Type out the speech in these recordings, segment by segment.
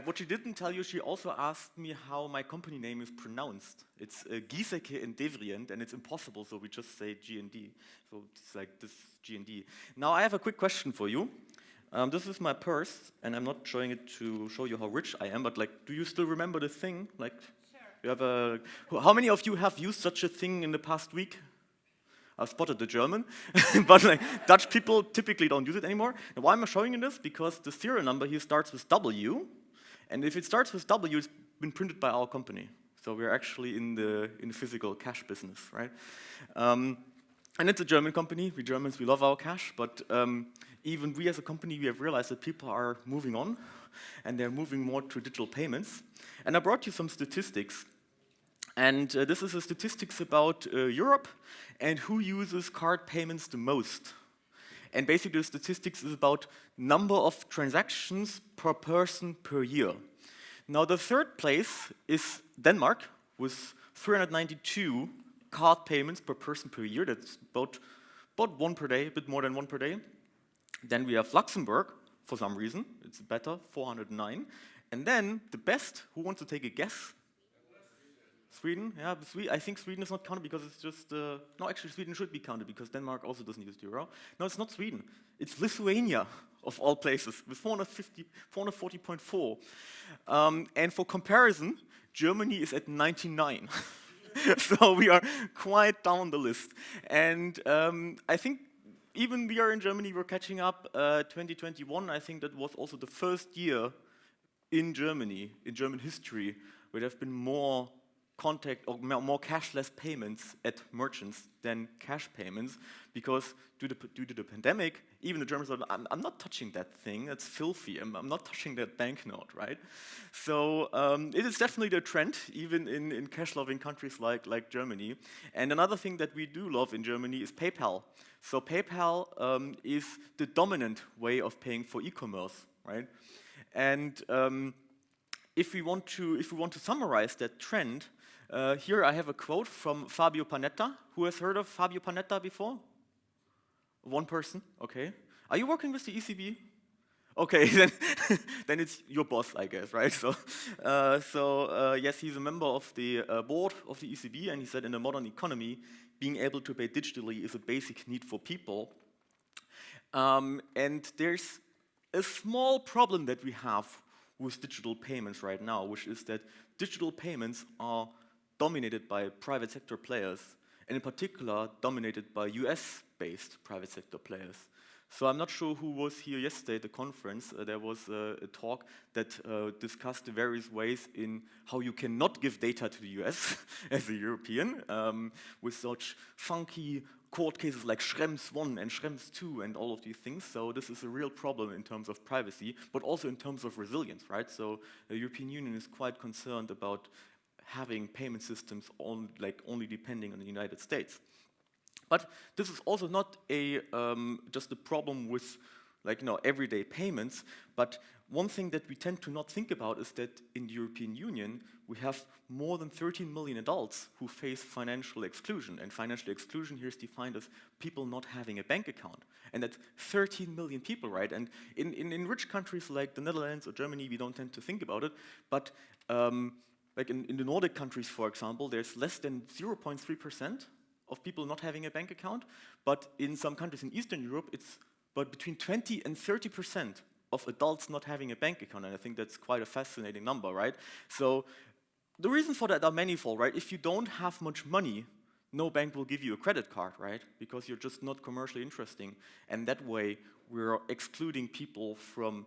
What she didn't tell you, she also asked me how my company name is pronounced. It's Giesecke+Devrient, and it's impossible, so we just say G&D. So it's like this G&D. Now I have a quick question for you. This is my purse, and I'm not showing it to show you how rich I am, but like, do you still remember the thing? Like, sure. You have a. How many of you have used such a thing in the past week? I've spotted the German, but like Dutch people typically don't use it anymore. And why am I showing you this? Because the serial number here starts with W, and if it starts with W, it's been printed by our company. So we're actually in the physical cash business, right? And it's a German company. We Germans, we love our cash, but even we as a company, we have realized that people are moving on, and they're moving more to digital payments. And I brought you some statistics. And this is the statistics about Europe and who uses card payments the most. And basically the statistics is about number of transactions per person per year. Now the third place is Denmark with 392 card payments per person per year. That's about one per day, a bit more than one per day. Then we have Luxembourg, for some reason. It's better, 409. And then the best, who wants to take a guess? Sweden, yeah, I think Sweden is not counted because it's just, no, actually Sweden should be counted because Denmark also doesn't use the euro. No, it's not Sweden, it's Lithuania, of all places, with 440.4. And for comparison, Germany is at 99. So we are quite down the list. And I think even we are in Germany, we're catching up. 2021, I think that was also the first year in Germany, in German history, where there have been more contact or more cashless payments at merchants than cash payments, because due to the pandemic, even the Germans are, I'm not touching that thing, that's filthy, I'm not touching that banknote, right? So it is definitely the trend, even in cash-loving countries like Germany. And another thing that we do love in Germany is PayPal. So PayPal is the dominant way of paying for e-commerce, right? And if we want to summarize that trend, here I have a quote from Fabio Panetta. Who has heard of Fabio Panetta before? One person, okay. Are you working with the ECB? Okay, then it's your boss, I guess, right? So yes, he's a member of the board of the ECB, and he said in the modern economy, being able to pay digitally is a basic need for people. And there's a small problem that we have with digital payments right now, which is that digital payments are dominated by private sector players, and in particular dominated by US-based private sector players. So I'm not sure who was here yesterday at the conference. There was a talk that discussed the various ways in how you cannot give data to the US as a European, with such funky court cases like Schrems 1 and Schrems 2 and all of these things. So this is a real problem in terms of privacy, but also in terms of resilience, right? So the European Union is quite concerned about having payment systems only depending on the United States. But this is also not just a problem with everyday payments, but one thing that we tend to not think about is that in the European Union, we have more than 13 million adults who face financial exclusion. And financial exclusion here is defined as people not having a bank account. And that's 13 million people, right? And in rich countries like the Netherlands or Germany, we don't tend to think about it, but like in the Nordic countries, for example, there's less than 0.3% of people not having a bank account, but in some countries in Eastern Europe, it's between 20 and 30% of adults not having a bank account, and I think that's quite a fascinating number, right? So the reasons for that are manifold, right? If you don't have much money, no bank will give you a credit card, right? Because you're just not commercially interesting, and that way we're excluding people from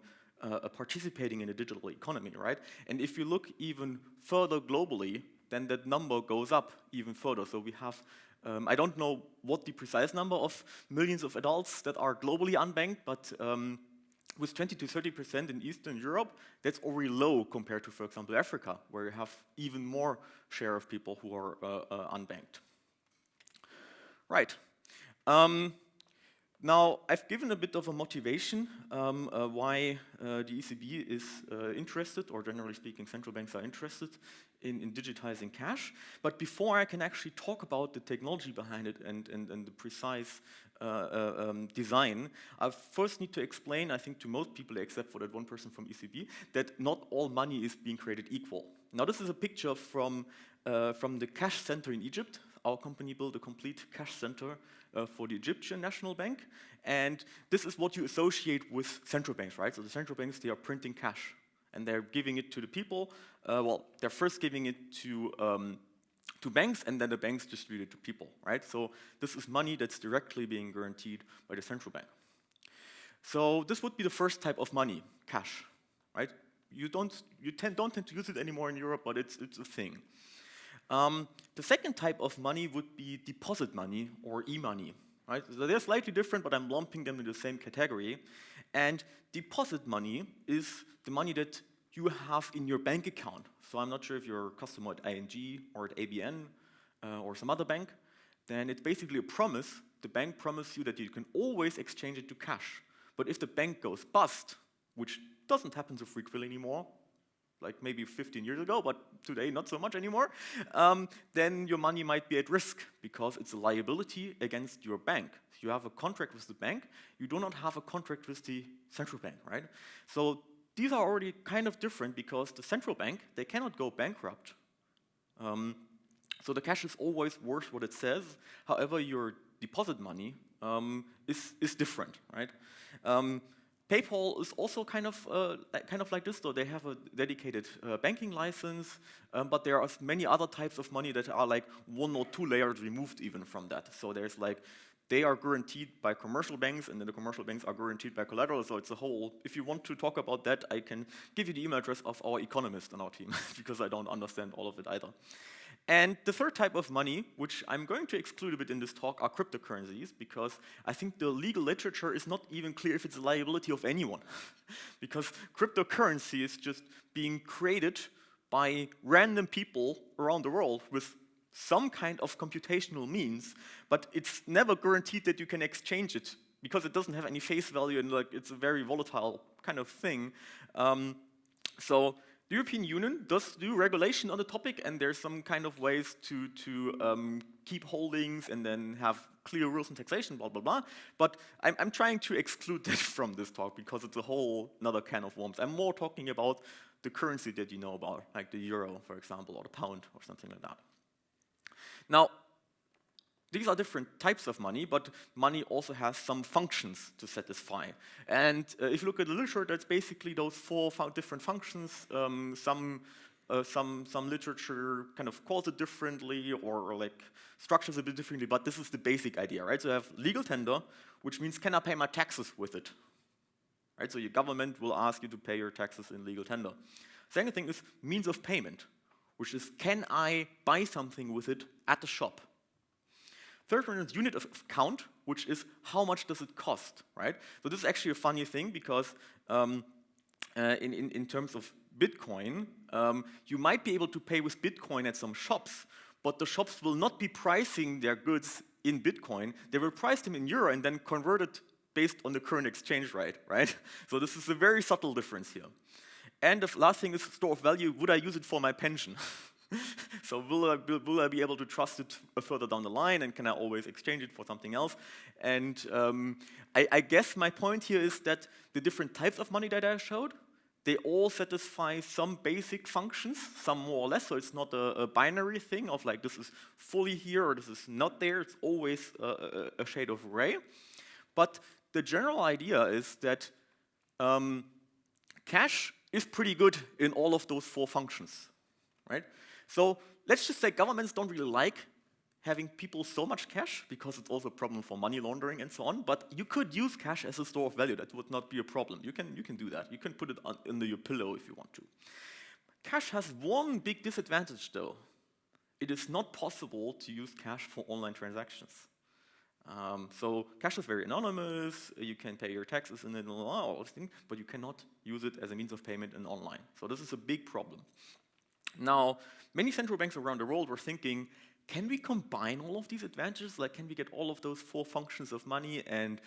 participating in a digital economy, right? And if you look even further globally, then that number goes up even further. So we have, I don't know what the precise number of millions of adults that are globally unbanked, but with 20 to 30% in Eastern Europe, that's already low compared to, for example, Africa, where you have even more share of people who are unbanked. Right. Now, I've given a bit of a motivation why the ECB is interested, or generally speaking, central banks are interested in digitizing cash. But before I can actually talk about the technology behind it and the precise design, I first need to explain, I think to most people except for that one person from ECB, that not all money is being created equal. Now, this is a picture from the cash center in Egypt. Our company built a complete cash center for the Egyptian National Bank. And this is what you associate with central banks, right? So the central banks, they are printing cash. And they're giving it to the people. Well, they're first giving it to banks, and then the banks distribute it to people, right? So this is money that's directly being guaranteed by the central bank. So this would be the first type of money, cash, right? You don't tend to use it anymore in Europe, but it's a thing. The second type of money would be deposit money or e-money, right? So they're slightly different, but I'm lumping them in the same category. And deposit money is the money that you have in your bank account. So I'm not sure if you're a customer at ING or at ABN or some other bank. Then it's basically a promise. The bank promises you that you can always exchange it to cash. But if the bank goes bust, which doesn't happen so frequently anymore, like maybe 15 years ago, but today not so much anymore, then your money might be at risk because it's a liability against your bank. You have a contract with the bank, you do not have a contract with the central bank, right? So these are already kind of different because the central bank, they cannot go bankrupt. So the cash is always worth what it says. However, your deposit money is different, right? PayPal is also kind of like this, though. They have a dedicated banking license, but there are many other types of money that are like 1 or 2 layers removed even from that. So there's like, they are guaranteed by commercial banks, and then the commercial banks are guaranteed by collateral, so it's a whole, if you want to talk about that, I can give you the email address of our economist on our team, because I don't understand all of it either. And the third type of money, which I'm going to exclude a bit in this talk, are cryptocurrencies, because I think the legal literature is not even clear if it's a liability of anyone. Because cryptocurrency is just being created by random people around the world with some kind of computational means, but it's never guaranteed that you can exchange it, because it doesn't have any face value, and like it's a very volatile kind of thing. So the European Union does do regulation on the topic, and there's some kind of ways to keep holdings and then have clear rules and taxation, blah, blah, blah. But I'm trying to exclude that from this talk because it's a whole another can of worms. I'm more talking about the currency that you know about, like the euro, for example, or the pound, or something like that. Now, these are different types of money, but money also has some functions to satisfy. And if you look at the literature, that's basically those 4 different functions. Some literature kind of calls it differently or like structures it a bit differently, but this is the basic idea, right? So you have legal tender, which means can I pay my taxes with it? Right? So your government will ask you to pay your taxes in legal tender. Second thing is means of payment, which is can I buy something with it at the shop? Third one is unit of account, which is how much does it cost, right? So this is actually a funny thing because in terms of Bitcoin, you might be able to pay with Bitcoin at some shops, but the shops will not be pricing their goods in Bitcoin. They will price them in euro and then convert it based on the current exchange rate, right? So this is a very subtle difference here. And the last thing is store of value. Would I use it for my pension? So will I be able to trust it further down the line, and can I always exchange it for something else? And I guess my point here is that the different types of money that I showed, they all satisfy some basic functions, some more or less, so it's not a binary thing of like this is fully here or this is not there, it's always a shade of gray. But the general idea is that cash is pretty good in all of those 4 functions, right? So let's just say governments don't really like having people so much cash because it's also a problem for money laundering and so on, but you could use cash as a store of value. That would not be a problem. You can do that. You can put it under your pillow if you want to. Cash has one big disadvantage though. It is not possible to use cash for online transactions. So cash is very anonymous, you can pay your taxes in it, all those things, but you cannot use it as a means of payment in online. So this is a big problem. Now, many central banks around the world were thinking, can we combine all of these advantages? Like, can we get all of those 4 functions of money and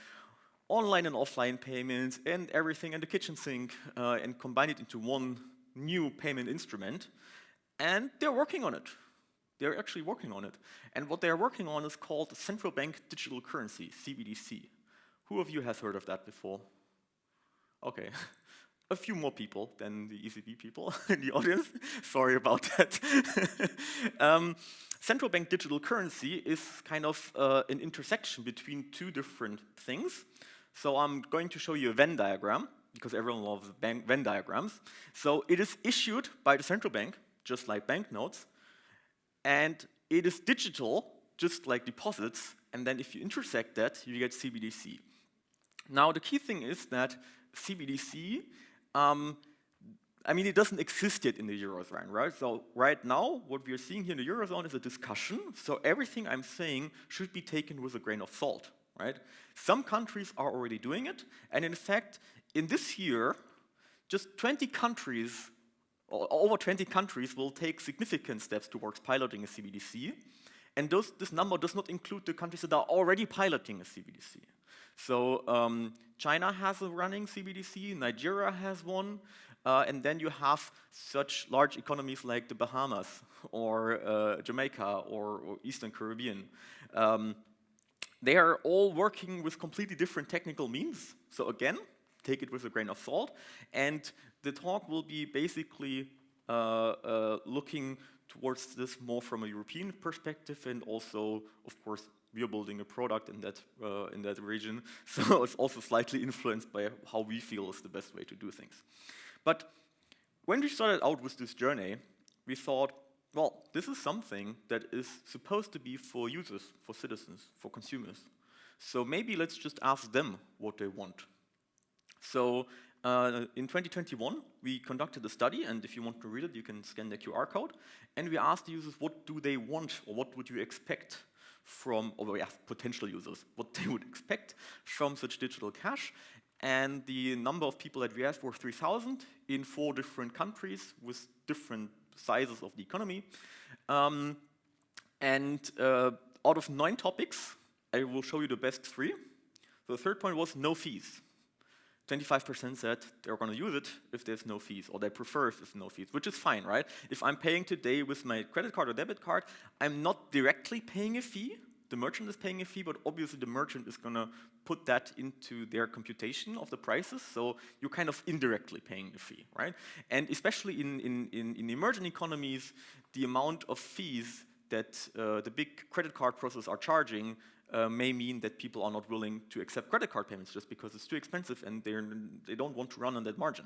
online and offline payments and everything in the kitchen sink and combine it into one new payment instrument. And they're working on it. They're actually working on it. And what they're working on is called Central Bank Digital Currency, CBDC. Who of you has heard of that before? Okay. A few more people than the ECB people in the audience. Sorry about that. Central bank digital currency is kind of an intersection between two different things. So I'm going to show you a Venn diagram, because everyone loves Venn diagrams. So it is issued by the central bank, just like banknotes, and it is digital, just like deposits, and then if you intersect that, you get CBDC. Now, the key thing is that CBDC, I mean, it doesn't exist yet in the Eurozone, right? So right now, what we are seeing here in the Eurozone is a discussion, so everything I'm saying should be taken with a grain of salt, right? Some countries are already doing it, and in fact, in this year, just 20 countries, or over 20 countries will take significant steps towards piloting a CBDC, and this number does not include the countries that are already piloting a CBDC. So China has a running CBDC, Nigeria has one, and then you have such large economies like the Bahamas or Jamaica or Eastern Caribbean. They are all working with completely different technical means. So again, take it with a grain of salt. And the talk will be basically looking towards this more from a European perspective, and also, of course, we are building a product in that region, so it's also slightly influenced by how we feel is the best way to do things. But when we started out with this journey, we thought, well, this is something that is supposed to be for users, for citizens, for consumers. So maybe let's just ask them what they want. So in 2021, we conducted a study, and if you want to read it, you can scan the QR code. And we asked the users, what do they want, or what would you expect from, or yeah, potential users, what they would expect from such digital cash. And the number of people that we asked were 3,000 in 4 different countries with different sizes of the economy. Out of 9 topics, I will show you the best 3. So the third point was no fees. 25% said they're going to use it if there's no fees, or they prefer if there's no fees, which is fine, right? If I'm paying today with my credit card or debit card, I'm not directly paying a fee. The merchant is paying a fee, but obviously the merchant is going to put that into their computation of the prices, so you're kind of indirectly paying a fee, right? And especially in emerging economies, the amount of fees that the big credit card processors are charging may mean that people are not willing to accept credit card payments just because it's too expensive and they don't want to run on that margin.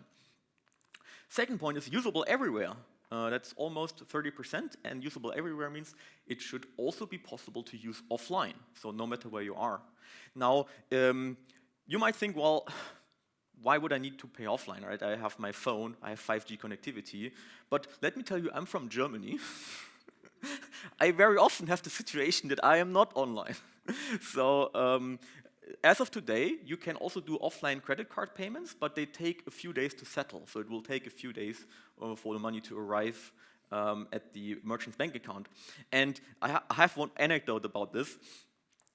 Second point is usable everywhere. That's almost 30%, and usable everywhere means it should also be possible to use offline, so no matter where you are. Now, you might think, well, why would I need to pay offline, right? I have my phone, I have 5G connectivity, but let me tell you, I'm from Germany. I very often have the situation that I am not online. So as of today, you can also do offline credit card payments, but they take a few days to settle. So it will take a few days for the money to arrive at the merchant's bank account. And I have one anecdote about this,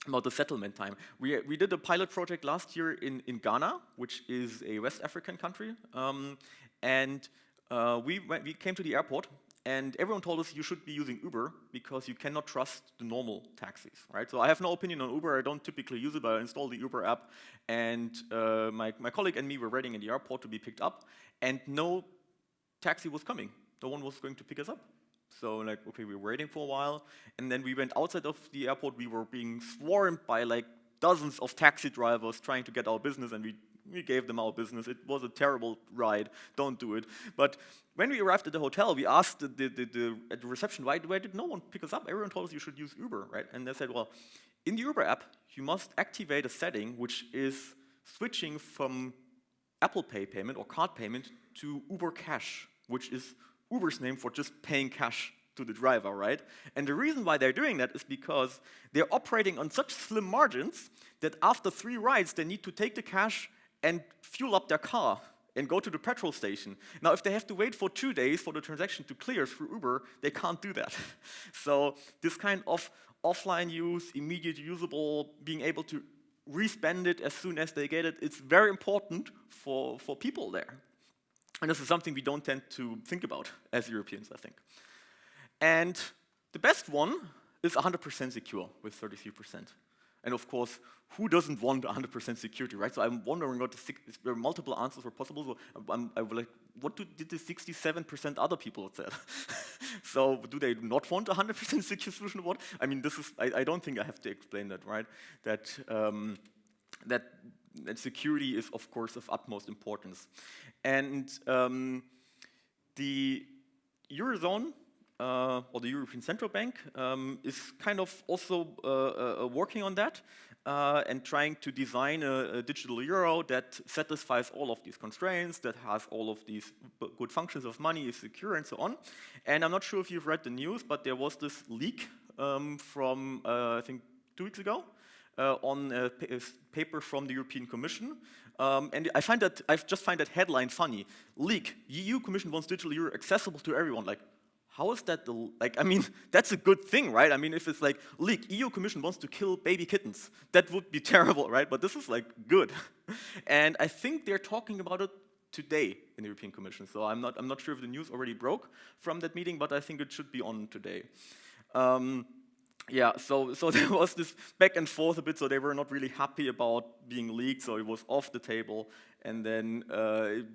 about the settlement time. We did a pilot project last year in Ghana, which is a West African country. We came to the airport, and everyone told us you should be using Uber because you cannot trust the normal taxis, right? So I have no opinion on Uber. I don't typically use it, but I installed the Uber app, and my colleague and me were waiting in the airport to be picked up, and no taxi was coming. No one was going to pick us up. So like, okay, we were waiting for a while, and then we went outside of the airport. We were being swarmed by like dozens of taxi drivers trying to get our business, and we gave them our business. It was a terrible ride. Don't do it. But when we arrived at the hotel, we asked at the reception, why did no one pick us up? Everyone told us you should use Uber, right? And they said, well, in the Uber app, you must activate a setting which is switching from Apple Pay payment or card payment to Uber Cash, which is Uber's name for just paying cash to the driver, right? And the reason why they're doing that is because they're operating on such slim margins that after 3 rides, they need to take the cash and fuel up their car and go to the petrol station. Now, if they have to wait for 2 days for the transaction to clear through Uber, they can't do that. So this kind of offline use, immediate usable, being able to respend it as soon as they get it. It's very important for people there. And this is something we don't tend to think about as Europeans, I think. And the best one is 100% secure with 33%. And of course, who doesn't want 100% security, right? So I'm wondering what there are multiple answers were possible. So I was like, what did the 67% other people said? So do they not want 100% secure solution? What? I mean, this is, I don't think I have to explain that, right? That security is, of course, of utmost importance. And the Eurozone, or the European Central Bank, is kind of also working on that and trying to design a digital euro that satisfies all of these constraints, that has all of these good functions of money, is secure, and so on. And I'm not sure if you've read the news, but there was this leak from, I think, 2 weeks ago, on a paper from the European Commission. And I just find that headline funny. Leak, EU Commission wants digital euro accessible to everyone. Like, how is that, I mean, that's a good thing, right? I mean, if it's like, leak, EU Commission wants to kill baby kittens, that would be terrible, right? But this is like good. And I think they're talking about it today in the European Commission. So I'm not sure if the news already broke from that meeting, but I think it should be on today. Yeah, so there was this back and forth a bit, so they were not really happy about being leaked, so it was off the table. And then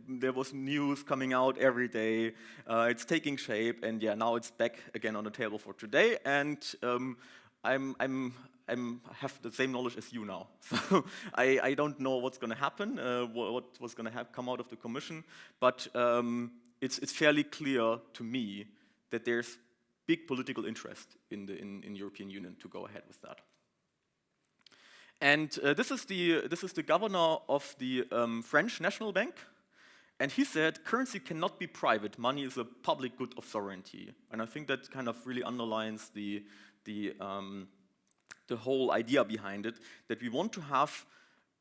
there was news coming out every day. It's taking shape, and yeah, now it's back again on the table for today. And I have the same knowledge as you now. So I don't know what's going to happen, what was going to come out of the Commission, but it's fairly clear to me that there's big political interest in the European Union to go ahead with that. And this is the governor of the French National Bank, and he said currency cannot be private. Money is a public good of sovereignty, and I think that kind of really underlines the whole idea behind it, that we want to have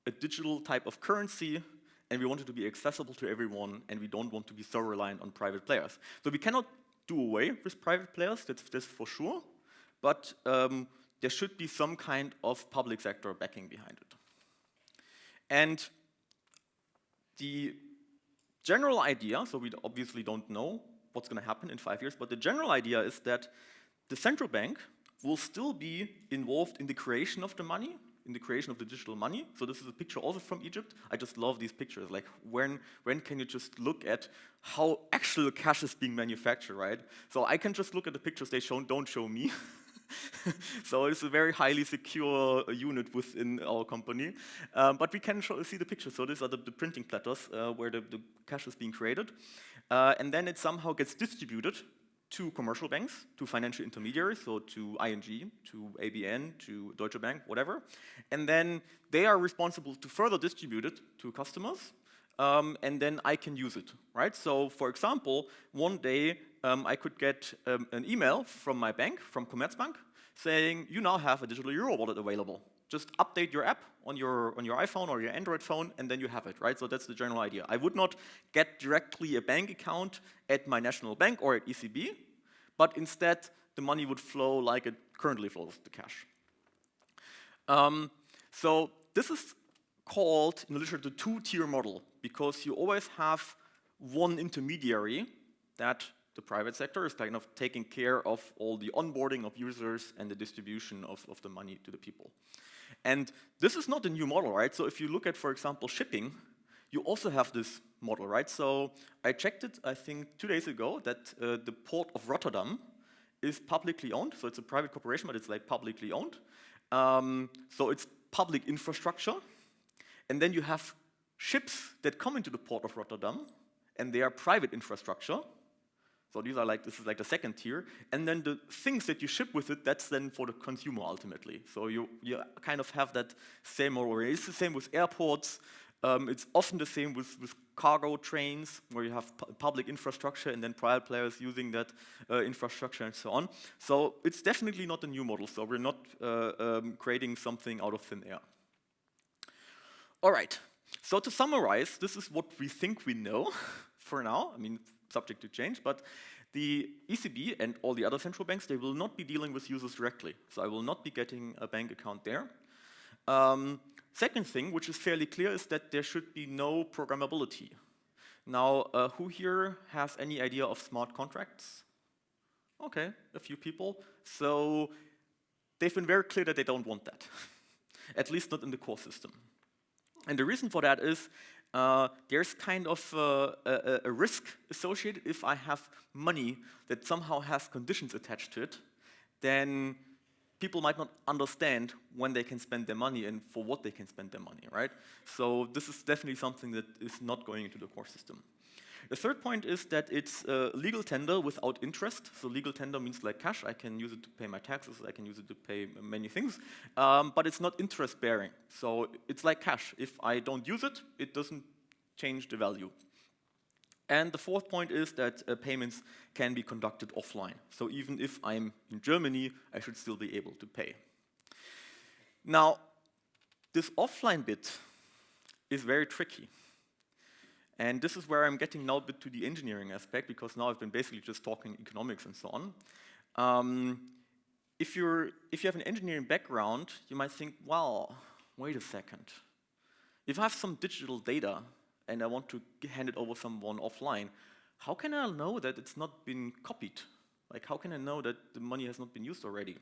a digital type of currency, and we want it to be accessible to everyone, and we don't want to be so reliant on private players. So we cannot do away with private players, that's for sure, but there should be some kind of public sector backing behind it. And the general idea, so we obviously don't know what's going to happen in 5 years, but the general idea is that the central bank will still be involved in the creation of the money, in the creation of the digital money. So this is a picture also from Egypt. I just love these pictures. Like, when can you just look at how actual cash is being manufactured, right? So I can just look at the pictures they don't show me. So it's a very highly secure unit within our company. But we can see the pictures. So these are the printing platters where the cash is being created. And then it somehow gets distributed to commercial banks, to financial intermediaries, so to ING, to ABN, to Deutsche Bank, whatever. And then they are responsible to further distribute it to customers, and then I can use it, right? So, for example, one day I could get an email from my bank, from Commerzbank, saying, you now have a digital euro wallet available. Just update your app on your iPhone or your Android phone, and then you have it, right? So that's the general idea. I would not get directly a bank account at my national bank or at ECB, but instead the money would flow like it currently flows, the cash. So this is called, in the literature, the two-tier model, because you always have one intermediary that the private sector is kind of taking care of all the onboarding of users and the distribution of the money to the people. And this is not a new model, right? So if you look at, for example, shipping, you also have this model, right? So I checked it, I think, 2 days ago, that the port of Rotterdam is publicly owned. So it's a private corporation, but it's like publicly owned. So it's public infrastructure. And then you have ships that come into the port of Rotterdam, and they are private infrastructure. So these are like, this is like the second tier. And then the things that you ship with it, that's then for the consumer ultimately. So you kind of have that same model. It's the same with airports. It's often the same with cargo trains, where you have public infrastructure and then private players using that infrastructure and so on. So it's definitely not a new model. So we're not creating something out of thin air. All right. So to summarize, this is what we think we know for now. I mean, subject to change, but the ECB and all the other central banks, they will not be dealing with users directly. So I will not be getting a bank account there. Second thing, which is fairly clear, is that there should be no programmability. Now, who here has any idea of smart contracts? Okay, a few people. So they've been very clear that they don't want that, at least not in the core system. And the reason for that is there's kind of a risk associated. If I have money that somehow has conditions attached to it, then people might not understand when they can spend their money and for what they can spend their money, right? So this is definitely something that is not going into the core system. The third point is that it's legal tender without interest. So legal tender means like cash. I can use it to pay my taxes. I can use it to pay many things. But it's not interest bearing. So it's like cash. If I don't use it, it doesn't change the value. And the fourth point is that payments can be conducted offline. So even if I'm in Germany, I should still be able to pay. Now, this offline bit is very tricky. And this is where I'm getting now a bit to the engineering aspect, because now I've been basically just talking economics and so on. If you have an engineering background, you might think, well, wait a second. If I have some digital data and I want to hand it over someone offline, how can I know that it's not been copied? Like, how can I know that the money has not been used already?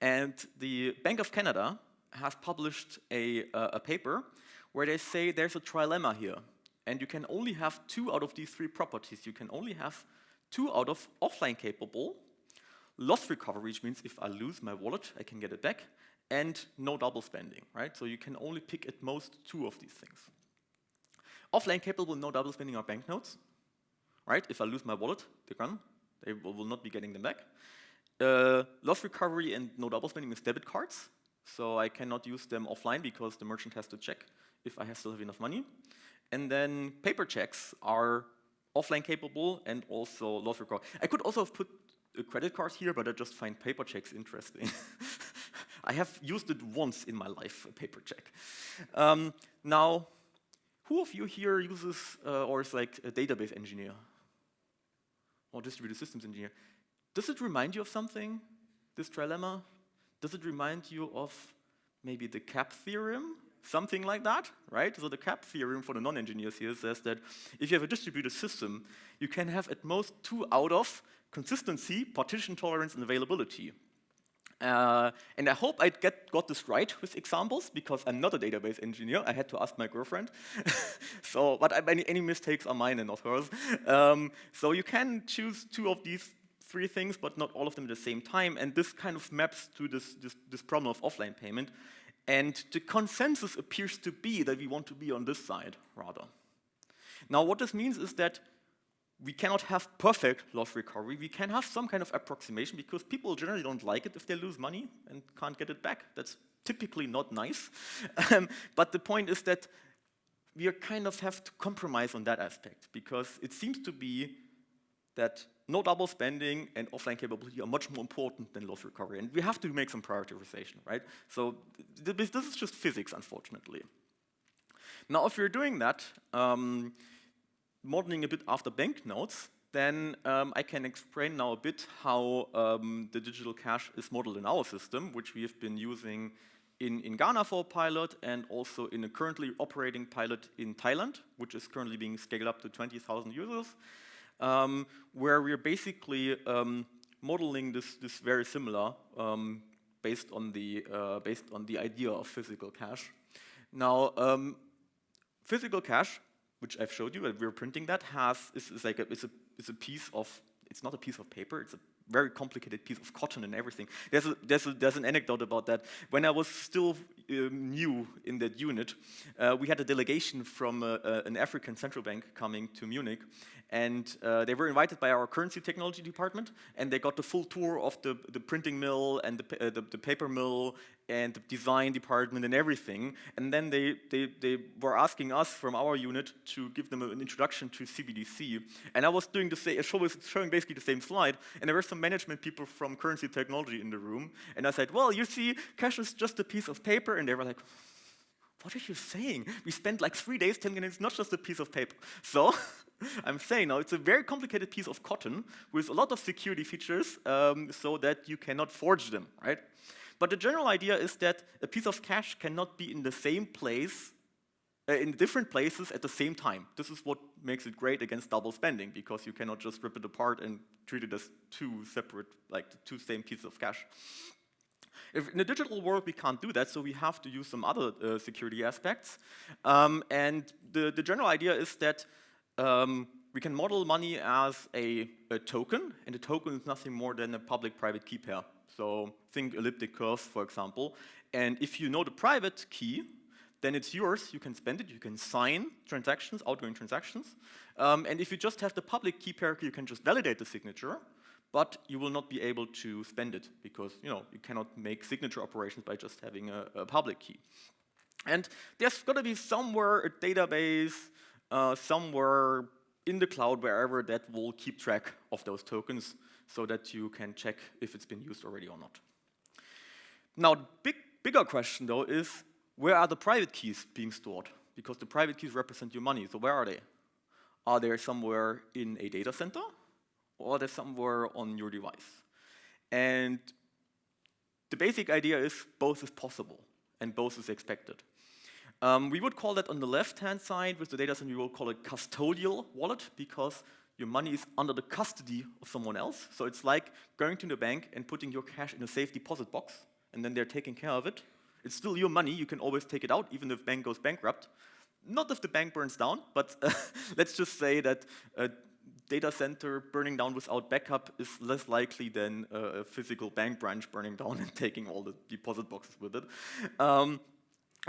And the Bank of Canada has published a paper where they say there's a trilemma here. And you can only have 2 out of these 3 properties. You can only have 2 out of offline capable, loss recovery, which means if I lose my wallet, I can get it back, and no double spending, right? So you can only pick at most 2 of these things. Offline capable, no double spending are banknotes, right? If I lose my wallet, they're gone. They will not be getting them back. Loss recovery and no double spending is debit cards. So I cannot use them offline because the merchant has to check if I still have enough money. And then paper checks are offline capable and also loss recovery. I could also have put a credit card here, but I just find paper checks interesting. I have used it once in my life, a paper check. Now, who of you here uses or is like a database engineer or distributed systems engineer? Does it remind you of something, this trilemma? Does it remind you of maybe the CAP theorem? Something like that, right? So the CAP theorem for the non-engineers here says that if you have a distributed system, you can have at most 2 out of consistency, partition tolerance, and availability. And I hope I got this right with examples, because I'm not a database engineer. I had to ask my girlfriend. So, but any mistakes are mine and not hers. So you can choose 2 of these 3 things, but not all of them at the same time. And this kind of maps to this problem of offline payment. And the consensus appears to be that we want to be on this side, rather. Now, what this means is that we cannot have perfect loss recovery. We can have some kind of approximation, because people generally don't like it if they lose money and can't get it back. That's typically not nice. But the point is that we kind of have to compromise on that aspect, because it seems to be that no double spending and offline capability are much more important than loss recovery. And we have to make some prioritization, right? So this is just physics, unfortunately. Now, if you're doing that, modeling a bit after banknotes, then I can explain now a bit how the digital cash is modeled in our system, which we have been using in Ghana for a pilot, and also in a currently operating pilot in Thailand, which is currently being scaled up to 20,000 users. Where we're basically modeling this very similar based on the idea of physical cash. Now, physical cash, which I've showed you, and we're printing that, is a piece of, it's not a piece of paper, it's a very complicated piece of cotton and everything. There's an anecdote about that. When I was still new in that unit, we had a delegation from an African central bank coming to Munich, and they were invited by our currency technology department, and they got the full tour of the printing mill and the paper mill and the design department and everything. And then they were asking us from our unit to give them an introduction to CBDC. And I was doing showing basically the same slide, and there were some management people from currency technology in the room. And I said, well, you see, cash is just a piece of paper. And they were like, what are you saying? We spent like 3 days telling them it's not just a piece of paper. So I'm saying now it's a very complicated piece of cotton with a lot of security features so that you cannot forge them, right? But the general idea is that a piece of cash cannot be in the same place, in different places at the same time. This is what makes it great against double spending, because you cannot just rip it apart and treat it as two separate, like the two same pieces of cash. If in the digital world we can't do that, so we have to use some other security aspects. And the general idea is that we can model money as a token, and a token is nothing more than a public-private key pair. So think elliptic curves, for example. And if you know the private key, then it's yours, you can spend it, you can sign transactions, outgoing transactions. And if you just have the public key pair, you can just validate the signature, but you will not be able to spend it because you cannot make signature operations by just having a public key. And there's got to be somewhere a database, somewhere in the cloud, wherever, that will keep track of those tokens so that you can check if it's been used already or not. Now, the bigger question though is, where are the private keys being stored? Because the private keys represent your money, so where are they? Are they somewhere in a data center? Or are they somewhere on your device? And the basic idea is both is possible and both is expected. We would call that on the left-hand side with the data center, we will call it custodial wallet, because your money is under the custody of someone else. So it's like going to the bank and putting your cash in a safe deposit box, and then they're taking care of it. It's still your money, you can always take it out, even if the bank goes bankrupt. Not if the bank burns down, but let's just say that a data center burning down without backup is less likely than a physical bank branch burning down and taking all the deposit boxes with it. On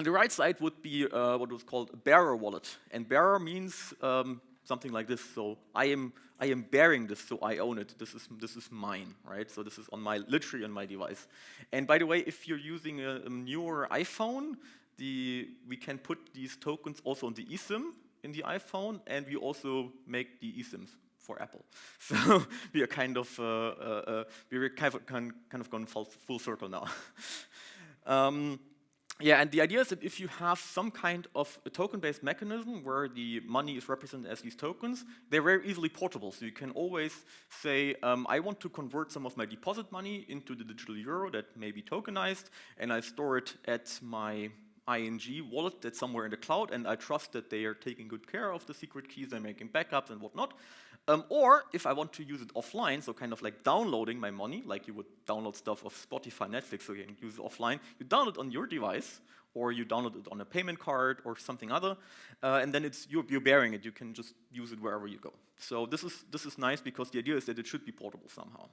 the right side would be what was called a bearer wallet. And bearer means something like this. So I am bearing this, so I own it. This is mine, right? So this is literally on my device. And by the way, if you're using a newer iPhone, we can put these tokens also on the eSIM in the iPhone, and we also make the eSIMs for Apple. So we are kind of gone full circle now. Yeah, and the idea is that if you have some kind of a token-based mechanism where the money is represented as these tokens, they're very easily portable. So you can always say, I want to convert some of my deposit money into the digital euro that may be tokenized, and I store it at my ING wallet that's somewhere in the cloud, and I trust that they are taking good care of the secret keys, they're making backups and whatnot. Or if I want to use it offline, so kind of like downloading my money, like you would download stuff of Spotify, Netflix, so you can use it offline, you download it on your device, or you download it on a payment card or something other, and then you're bearing it, you can just use it wherever you go. So this is nice because the idea is that it should be portable somehow.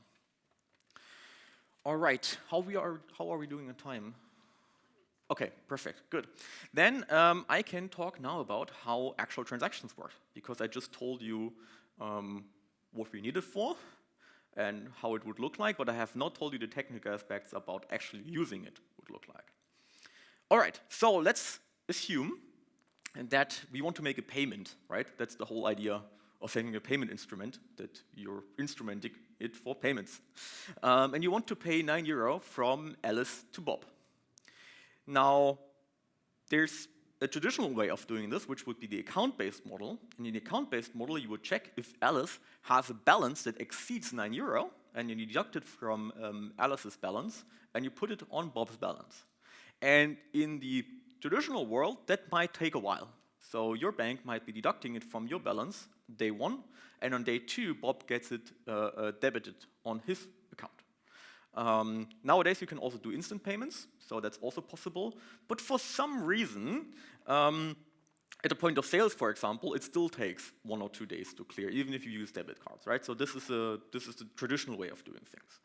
All right, how are we doing on time? Okay, perfect, good. Then I can talk now about how actual transactions work, because I just told you what we need it for and how it would look like, but I have not told you the technical aspects about actually using it would look like. All right, so let's assume that we want to make a payment, right? That's the whole idea of having a payment instrument, that you're instrumenting it for payments. And you want to pay €9 from Alice to Bob. Now, there's a traditional way of doing this, which would be the account-based model. And in the account-based model, you would check if Alice has a balance that exceeds €9, and you deduct it from Alice's balance, and you put it on Bob's balance. And in the traditional world, that might take a while. So your bank might be deducting it from your balance day one, and on day two, Bob gets it debited on his account. Nowadays, you can also do instant payments, so that's also possible. But for some reason, at the point of sales, for example, it still takes 1 or 2 days to clear, even if you use debit cards, right? So this is the traditional way of doing things.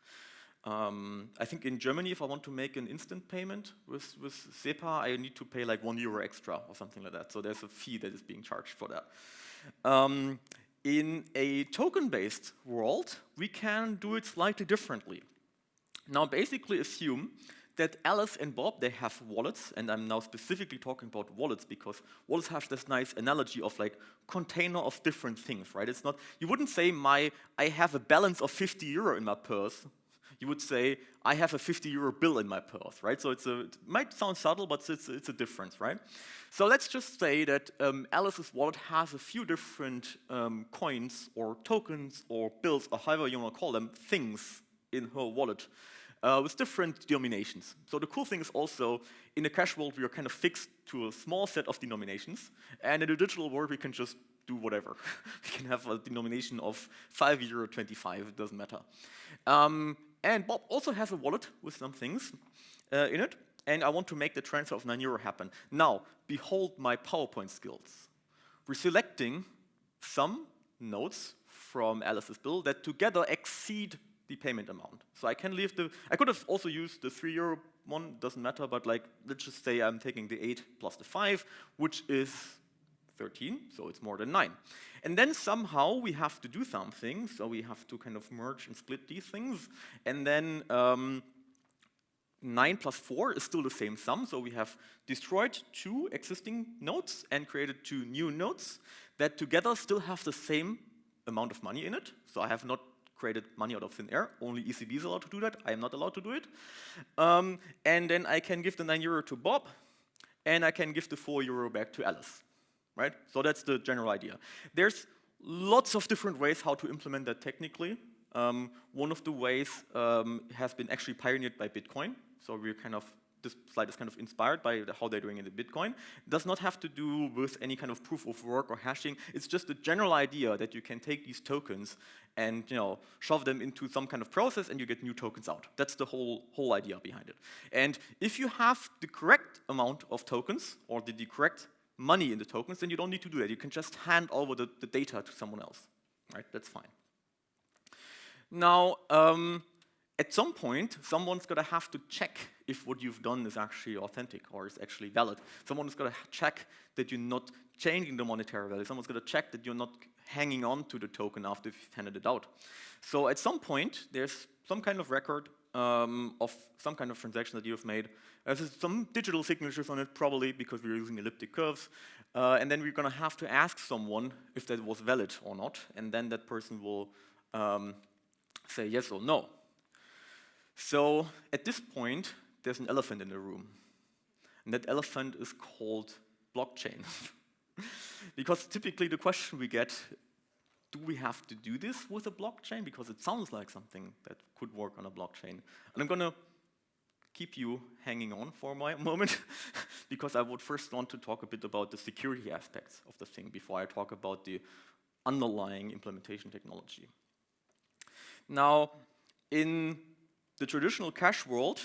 I think in Germany, if I want to make an instant payment with SEPA, I need to pay like €1 extra or something like that. So there's a fee that is being charged for that. In a token-based world, we can do it slightly differently. Now, basically assume that Alice and Bob, they have wallets, and I'm now specifically talking about wallets because wallets have this nice analogy of like container of different things, right? It's not, you wouldn't say I have a balance of €50 in my purse. You would say, I have a €50 bill in my purse, right? So it might sound subtle, but it's a difference, right? So let's just say that Alice's wallet has a few different coins or tokens or bills, or however you want to call them, things in her wallet. with different denominations. So the cool thing is also, in the cash world, we are kind of fixed to a small set of denominations, and in the digital world, we can just do whatever. We can have a denomination of €5.25, it doesn't matter. And Bob also has a wallet with some things in it, and I want to make the transfer of €9 happen. Now, behold my PowerPoint skills. We're selecting some notes from Alice's bill that together exceed the payment amount. So I can leave I could have also used the €3 one, doesn't matter, but like, let's just say I'm taking the 8 plus the 5, which is 13, so it's more than 9. And then somehow we have to do something, so we have to kind of merge and split these things, and then 9 plus 4 is still the same sum, so we have destroyed 2 existing nodes and created 2 new nodes that together still have the same amount of money in it. So I have not created money out of thin air, only ECB is allowed to do that, I am not allowed to do it. And then I can give the €9 to Bob, and I can give the €4 back to Alice, right? So that's the general idea. There's lots of different ways how to implement that technically. One of the ways has been actually pioneered by Bitcoin. So we're kind of, this slide is kind of inspired by how they're doing it in Bitcoin. It does not have to do with any kind of proof of work or hashing. It's just the general idea that you can take these tokens and shove them into some kind of process and you get new tokens out. That's the whole idea behind it. And if you have the correct amount of tokens or the correct money in the tokens, then you don't need to do that. You can just hand over the data to someone else, right? That's fine. Now, at some point, someone's going to have to check if what you've done is actually authentic or is actually valid. Someone's going to check that you're not changing the monetary value. Someone's going to check that you're not hanging on to the token after you've handed it out. So at some point, there's some kind of record of some kind of transaction that you've made. There's some digital signatures on it, probably, because we're using elliptic curves. And then we're going to have to ask someone if that was valid or not. And then that person will say yes or no. So at this point, there's an elephant in the room. And that elephant is called blockchain. Because typically the question we get, do we have to do this with a blockchain? Because it sounds like something that could work on a blockchain. And I'm going to keep you hanging on for a moment, because I would first want to talk a bit about the security aspects of the thing before I talk about the underlying implementation technology. Now, in the traditional cash world,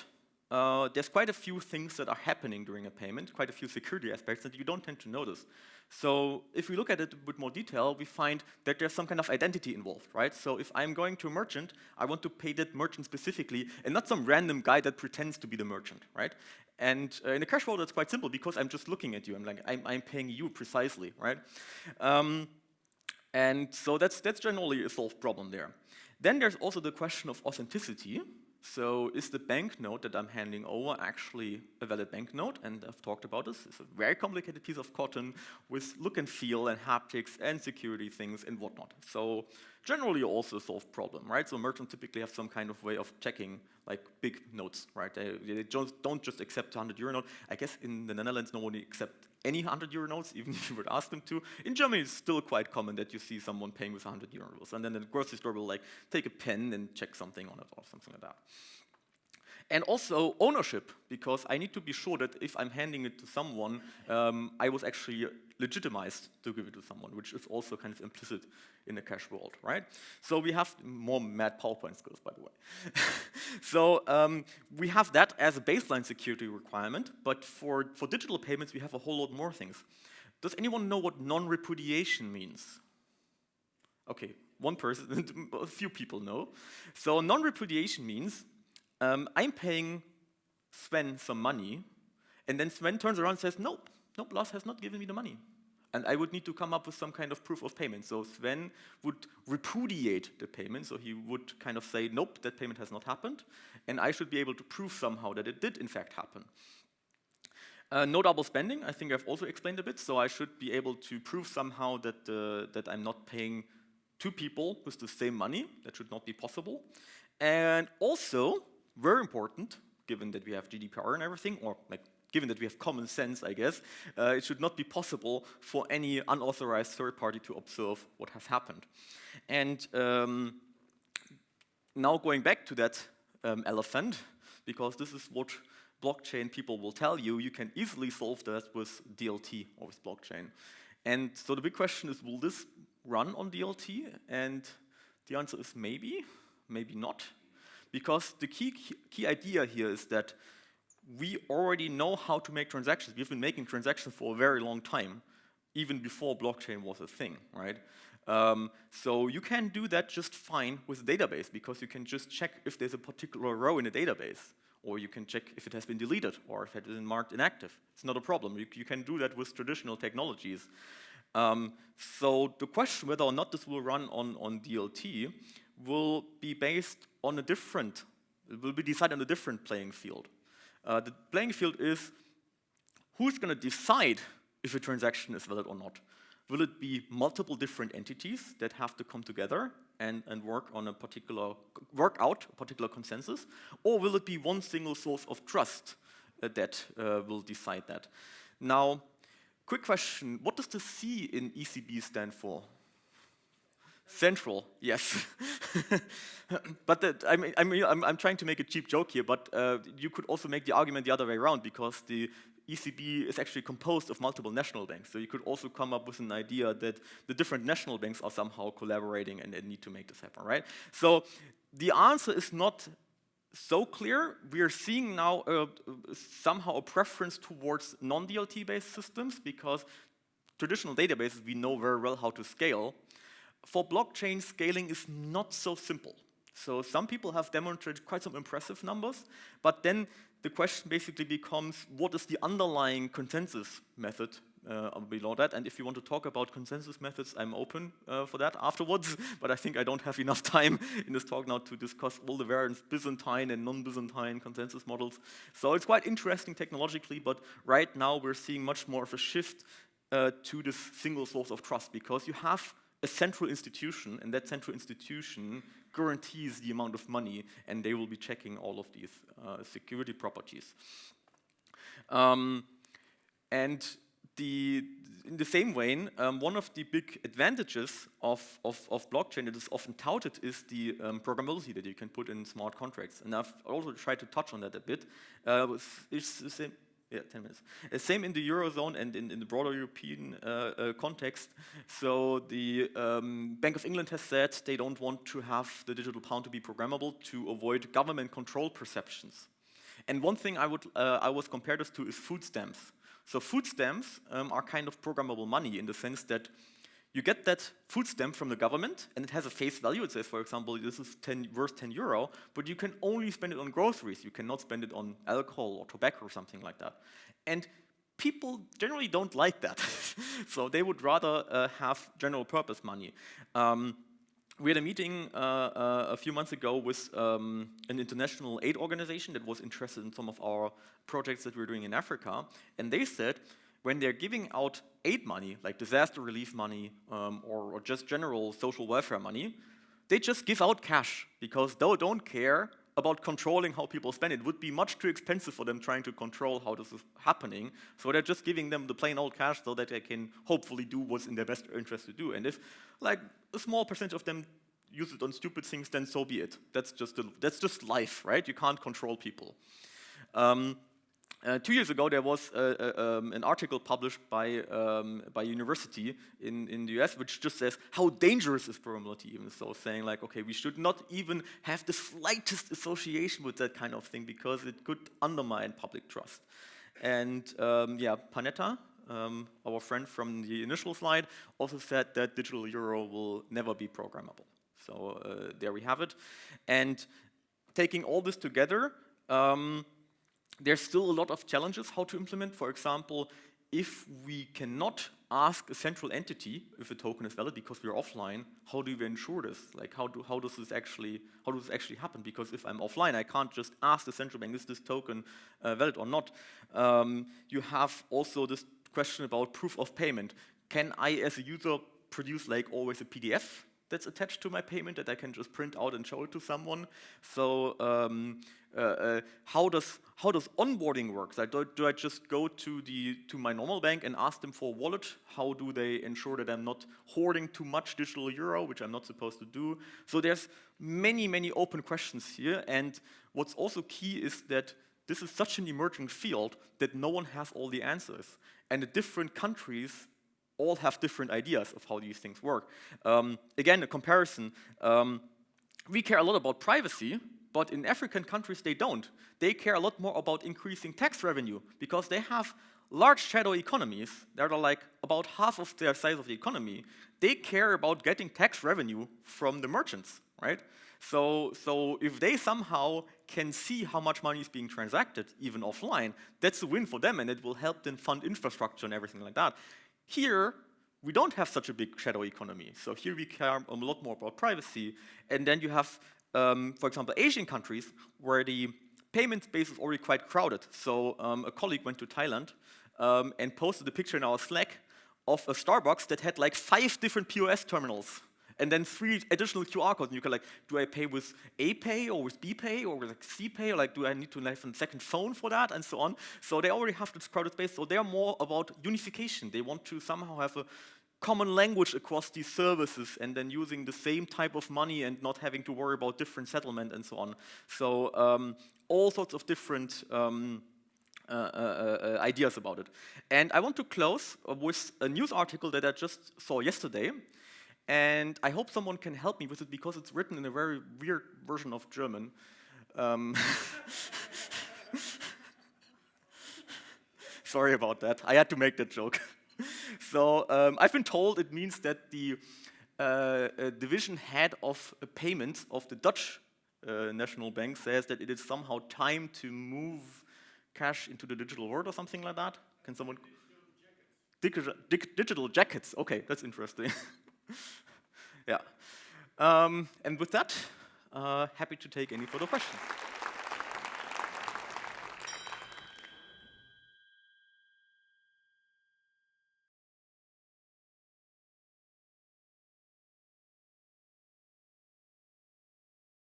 there's quite a few things that are happening during a payment, quite a few security aspects that you don't tend to notice. So if we look at it with more detail, we find that there's some kind of identity involved, right? So if I'm going to a merchant, I want to pay that merchant specifically, and not some random guy that pretends to be the merchant, right? And in the cash world, it's quite simple, because I'm just looking at you. I'm like, I'm paying you precisely, right? And so that's generally a solved problem there. Then there's also the question of authenticity. So is the banknote that I'm handing over actually a valid banknote? And I've talked about this. It's a very complicated piece of cotton with look and feel and haptics and security things and whatnot. So generally also a solved problem, right? So merchants typically have some kind of way of checking like big notes, right? They don't just accept €100 note. I guess in the Netherlands, no one accepts any €100 notes, even if you would ask them to. In Germany, it's still quite common that you see someone paying with €100, and then the grocery store will like take a pen and check something on it or something like that. And also ownership, because I need to be sure that if I'm handing it to someone, I was actually legitimized to give it to someone, which is also kind of implicit in the cash world, right? So we have more mad PowerPoint skills, by the way. So we have that as a baseline security requirement, but for digital payments, we have a whole lot more things. Does anyone know what non-repudiation means? Okay, one person, a few people know. So non-repudiation means I'm paying Sven some money, and then Sven turns around and says, nope, Lars has not given me the money. And I would need to come up with some kind of proof of payment. So Sven would repudiate the payment, so he would kind of say, nope, that payment has not happened, and I should be able to prove somehow that it did in fact happen. No double spending, I think I've also explained a bit, so I should be able to prove somehow that I'm not paying two people with the same money. That should not be possible. And also, very important, given that we have GDPR and everything, or like given that we have common sense, I guess, it should not be possible for any unauthorized third party to observe what has happened. And now going back to that elephant, because this is what blockchain people will tell you. You can easily solve that with DLT or with blockchain. And so the big question is, will this run on DLT? And the answer is maybe, maybe not. Because the key idea here is that we already know how to make transactions. We've been making transactions for a very long time, even before blockchain was a thing, right? So you can do that just fine with a database, because you can just check if there's a particular row in a database, or you can check if it has been deleted, or if it is marked inactive. It's not a problem. You can do that with traditional technologies. So the question whether or not this will run on DLT will be based on it will be decided on a different playing field. The playing field is who's going to decide if a transaction is valid or not. Will it be multiple different entities that have to come together and work out a particular consensus, or will it be one single source of trust that will decide that? Now, quick question: what does the C in ECB stand for? Central, yes. But I'm trying to make a cheap joke here, but you could also make the argument the other way around, because the ECB is actually composed of multiple national banks. So you could also come up with an idea that the different national banks are somehow collaborating and they need to make this happen, right? So the answer is not so clear. We are seeing now somehow a preference towards non-DLT based systems, because traditional databases we know very well how to scale. For blockchain, scaling is not so simple. So some people have demonstrated quite some impressive numbers, but then the question basically becomes, what is the underlying consensus method below that? And if you want to talk about consensus methods, I'm open for that afterwards, but I think I don't have enough time in this talk now to discuss all the various Byzantine and non-Byzantine consensus models. So it's quite interesting technologically, but right now we're seeing much more of a shift to this single source of trust, because you have a central institution, and that central institution guarantees the amount of money, and they will be checking all of these security properties. And in the same vein, one of the big advantages of blockchain that is often touted is the programmability that you can put in smart contracts. And I've also tried to touch on that a bit. It's the same. Yeah, 10 minutes. Same in the Eurozone and in the broader European context. So the Bank of England has said they don't want to have the digital pound to be programmable to avoid government control perceptions. And one thing I was compared this to is food stamps. So food stamps are kind of programmable money, in the sense that you get that food stamp from the government, and it has a face value. It says, for example, this is worth 10 euro, but you can only spend it on groceries. You cannot spend it on alcohol or tobacco or something like that. And people generally don't like that. So they would rather have general purpose money. We had a meeting a few months ago with an international aid organization that was interested in some of our projects that we're doing in Africa, and they said, when they're giving out aid money, like disaster relief money or just general social welfare money, they just give out cash, because they don't care about controlling how people spend it. It would be much too expensive for them trying to control how this is happening. So they're just giving them the plain old cash so that they can hopefully do what's in their best interest to do. And if like a small percentage of them use it on stupid things, then so be it. That's just life, right? You can't control people. 2 years ago, there was an article published by a university in the US, which just says how dangerous is programmability, even so, saying like, okay, we should not even have the slightest association with that kind of thing, because it could undermine public trust. And yeah, Panetta, our friend from the initial slide, also said that digital euro will never be programmable. So there we have it. And taking all this together, there's still a lot of challenges how to implement. For example, if we cannot ask a central entity if a token is valid because we're offline, how do we ensure this? Like, how does this actually happen? Because if I'm offline, I can't just ask the central bank, is this token valid or not? You have also this question about proof of payment. Can I, as a user, produce like always a PDF? that's attached to my payment that I can just print out and show it to someone. So how does onboarding work? Do I just go to my normal bank and ask them for a wallet? How do they ensure that I'm not hoarding too much digital euro, which I'm not supposed to do? So there's many open questions here, and what's also key is that this is such an emerging field that no one has all the answers, and the different countries all have different ideas of how these things work. Again, a comparison. We care a lot about privacy, but in African countries they don't. They care a lot more about increasing tax revenue because they have large shadow economies that are like about half of their size of the economy. They care about getting tax revenue from the merchants, right? So if they somehow can see how much money is being transacted, even offline, that's a win for them, and it will help them fund infrastructure and everything like that. Here, we don't have such a big shadow economy. So here we care a lot more about privacy. And then you have, for example, Asian countries where the payment space is already quite crowded. So a colleague went to Thailand and posted a picture in our Slack of a Starbucks that had like 5 different POS terminals and then 3 additional QR codes. And you can like, do I pay with A Pay or with B Pay or with like C Pay? Or like, do I need to have a second phone for that and so on? So they already have this crowded space. So they're more about unification. They want to somehow have a common language across these services and then using the same type of money and not having to worry about different settlement and so on. So all sorts of different ideas about it. And I want to close with a news article that I just saw yesterday. And I hope someone can help me with it because it's written in a very weird version of German. Sorry about that. I had to make that joke. So I've been told it means that the division head of payments of the Dutch National Bank says that it is somehow time to move cash into the digital world or something like that. Can someone? Digital jackets. Okay, that's interesting. Yeah. And with that, happy to take any further questions.